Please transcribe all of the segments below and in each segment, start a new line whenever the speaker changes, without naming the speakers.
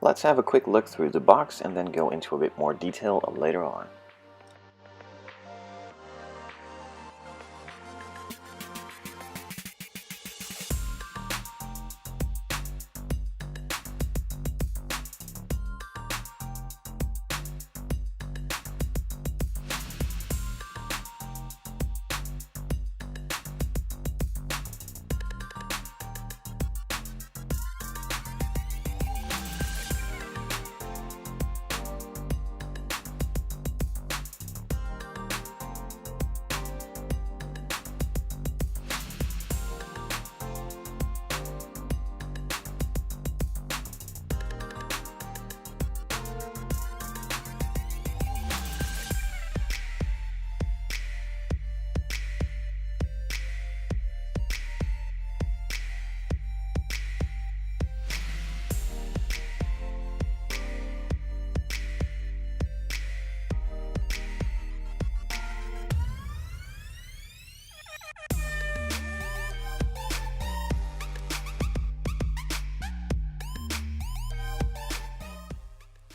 Let's have a quick look through the box and then go into a bit more detail later on.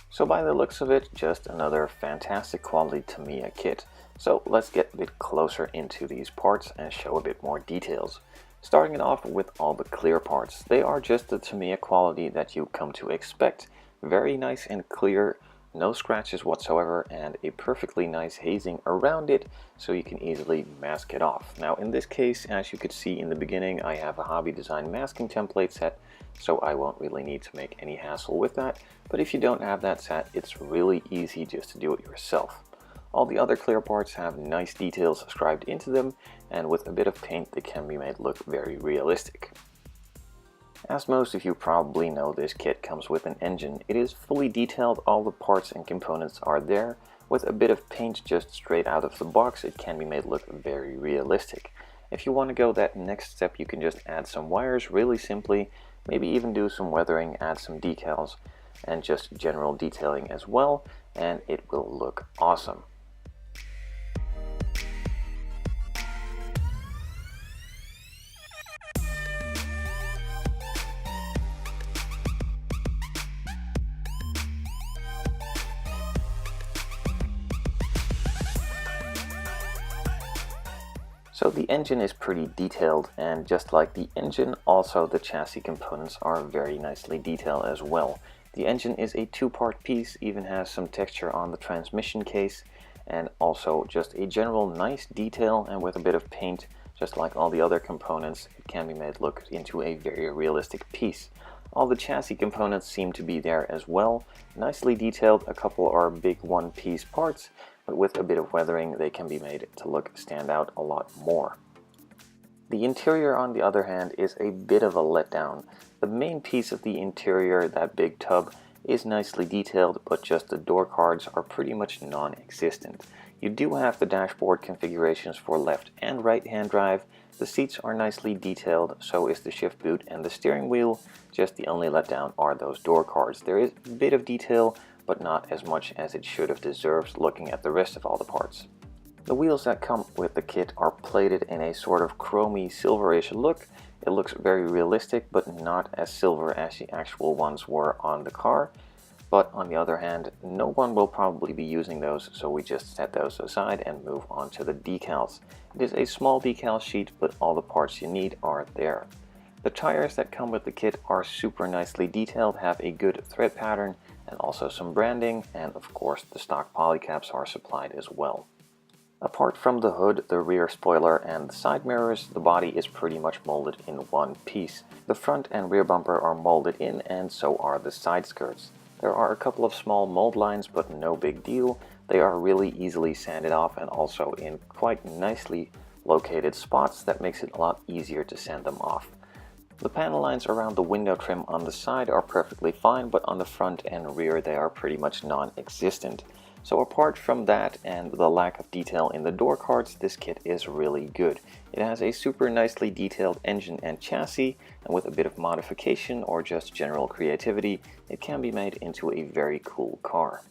So by the looks of it, just another fantastic quality Tamiya kit. So let's get a bit closer into these parts and show a bit more details. Starting it off with all the clear parts. They are just the Tamiya quality that you come to expect. Very nice and clear, no scratches whatsoever, and a perfectly nice hazing around it so you can easily mask it off. Now in this case, as you could see in the beginning, I have a hobby design masking template set, so I won't really need to make any hassle with that. But if you don't have that set, it's really easy just to do it yourself. All the other clear parts have nice details scribed into them, and with a bit of paint they can be made look very realistic. As most of you probably know, this kit comes with an engine. It is fully detailed, all the parts and components are there. With a bit of paint just straight out of the box, it can be made look very realistic. If you want to go that next step, you can just add some wires really simply, maybe even do some weathering, add some decals, and just general detailing as well, and it will look awesome. So the engine is pretty detailed, and just like the engine, also the chassis components are very nicely detailed as well. The engine is a two-part piece, even has some texture on the transmission case, and also just a general nice detail, and with a bit of paint, just like all the other components, it can be made look into a very realistic piece. All the chassis components seem to be there as well, nicely detailed. A couple are big one-piece parts, but with a bit of weathering they can be made to stand out a lot more. The interior, on the other hand, is a bit of a letdown. The main piece of the interior, that big tub, is nicely detailed, but just the door cards are pretty much non-existent. You do have the dashboard configurations for left and right hand drive. The seats are nicely detailed, so is the shift boot and the steering wheel. Just the only letdown are those door cards. There is a bit of detail, but not as much as it should have deserved looking at the rest of all the parts. The wheels that come with the kit are plated in a sort of chromy silverish look. It looks very realistic, but not as silver as the actual ones were on the car. But on the other hand, no one will probably be using those, so we just set those aside and move on to the decals. It is a small decal sheet, but all the parts you need are there. The tires that come with the kit are super nicely detailed, have a good thread pattern, and also some branding, and of course the stock polycaps are supplied as well. Apart from the hood, the rear spoiler, and the side mirrors, the body is pretty much molded in one piece. The front and rear bumper are molded in, and so are the side skirts. There are a couple of small mold lines, but no big deal. They are really easily sanded off and also in quite nicely located spots that makes it a lot easier to sand them off. The panel lines around the window trim on the side are perfectly fine, but on the front and rear they are pretty much non-existent. So apart from that and the lack of detail in the door cards, this kit is really good. It has a super nicely detailed engine and chassis, and with a bit of modification or just general creativity, it can be made into a very cool car.